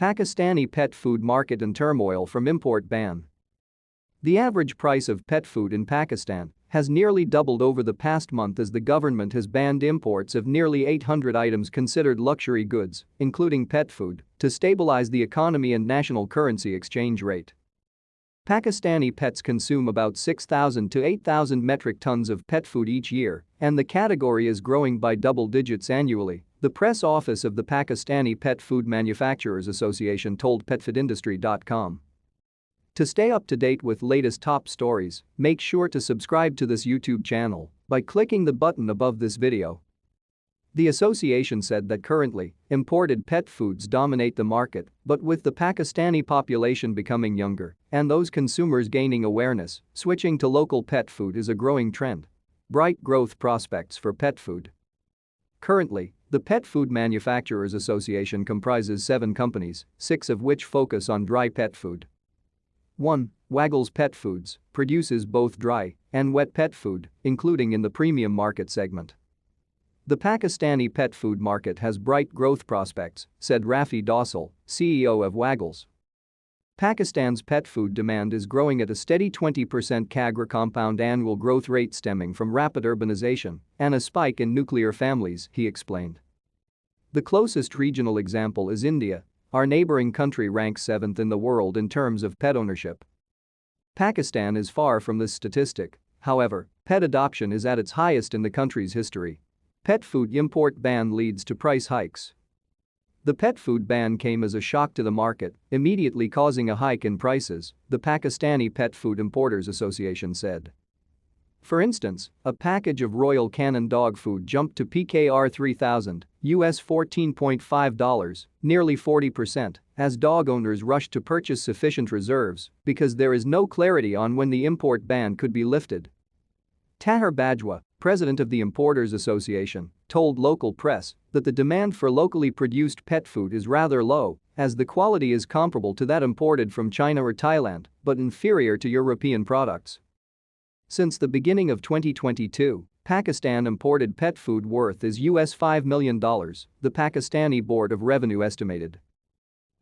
Pakistani pet food market in turmoil from import ban. The average price of pet food in Pakistan has nearly doubled over the past month as the government has banned imports of nearly 800 items considered luxury goods, including pet food, to stabilize the economy and national currency exchange rate. Pakistani pets consume about 6,000 to 8,000 metric tons of pet food each year, and the category is growing by double digits annually, the press office of the Pakistani Pet Food Manufacturers Association told petfoodindustry.com. To stay up to date with latest top stories, make sure to subscribe to this YouTube channel by clicking the button above this video. The association said that currently, imported pet foods dominate the market, but with the Pakistani population becoming younger and those consumers gaining awareness, switching to local pet food is a growing trend. Bright growth prospects for pet food. Currently, the Pet Food Manufacturers Association comprises 7 companies, 6 of which focus on dry pet food. 1. Waggles Pet Foods produces both dry and wet pet food, including in the premium market segment. The Pakistani pet food market has bright growth prospects, said Rafi Dawsal, CEO of Waggles. Pakistan's pet food demand is growing at a steady 20% CAGR compound annual growth rate stemming from rapid urbanization and a spike in nuclear families, he explained. The closest regional example is India. Our neighboring country ranks 7th in the world in terms of pet ownership. Pakistan is far from this statistic, however, pet adoption is at its highest in the country's history. Pet food import ban leads to price hikes. The pet food ban came as a shock to the market, immediately causing a hike in prices, the Pakistani Pet Food Importers Association said. For instance, a package of Royal Canin dog food jumped to PKR 3,000, US $14.5, nearly 40%, as dog owners rushed to purchase sufficient reserves because there is no clarity on when the import ban could be lifted. Tahir Bajwa, president of the Importers Association, told local press that the demand for locally produced pet food is rather low, as the quality is comparable to that imported from China or Thailand, but inferior to European products. Since the beginning of 2022, Pakistan imported pet food worth is US $5 million, the Pakistani Board of Revenue estimated.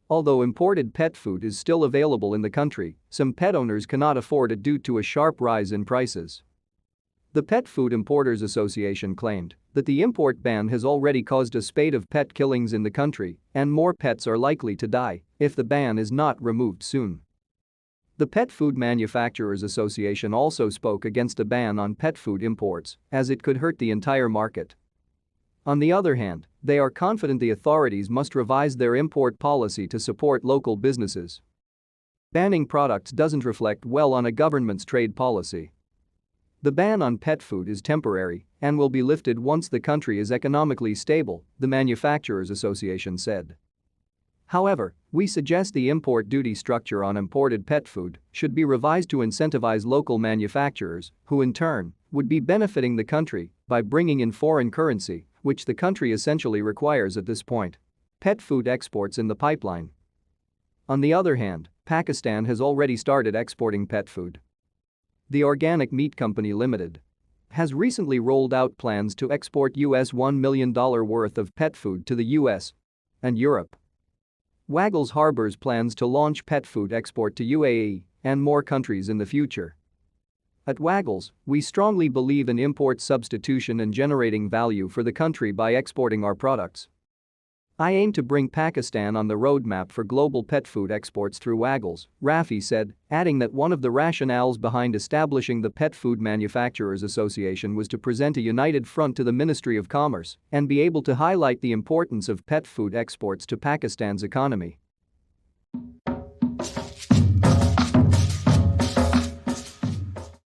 Although imported pet food is still available in the country, some pet owners cannot afford it due to a sharp rise in prices. The Pet Food Importers Association claimed that the import ban has already caused a spate of pet killings in the country, and more pets are likely to die if the ban is not removed soon. The Pet Food Manufacturers Association also spoke against a ban on pet food imports, as it could hurt the entire market. On the other hand, they are confident the authorities must revise their import policy to support local businesses. Banning products doesn't reflect well on a government's trade policy. The ban on pet food is temporary and will be lifted once the country is economically stable, the Manufacturers Association said. However, we suggest the import duty structure on imported pet food should be revised to incentivize local manufacturers, who in turn would be benefiting the country by bringing in foreign currency, which the country essentially requires at this point. Pet food exports in the pipeline. On the other hand, Pakistan has already started exporting pet food. The Organic Meat Company Limited has recently rolled out plans to export US $1 million worth of pet food to the US and Europe. Waggles harbors plans to launch pet food export to UAE and more countries in the future. At Waggles, we strongly believe in import substitution and generating value for the country by exporting our products. I aim to bring Pakistan on the roadmap for global pet food exports through Waggles, Rafi said, adding that one of the rationales behind establishing the Pet Food Manufacturers Association was to present a united front to the Ministry of Commerce and be able to highlight the importance of pet food exports to Pakistan's economy.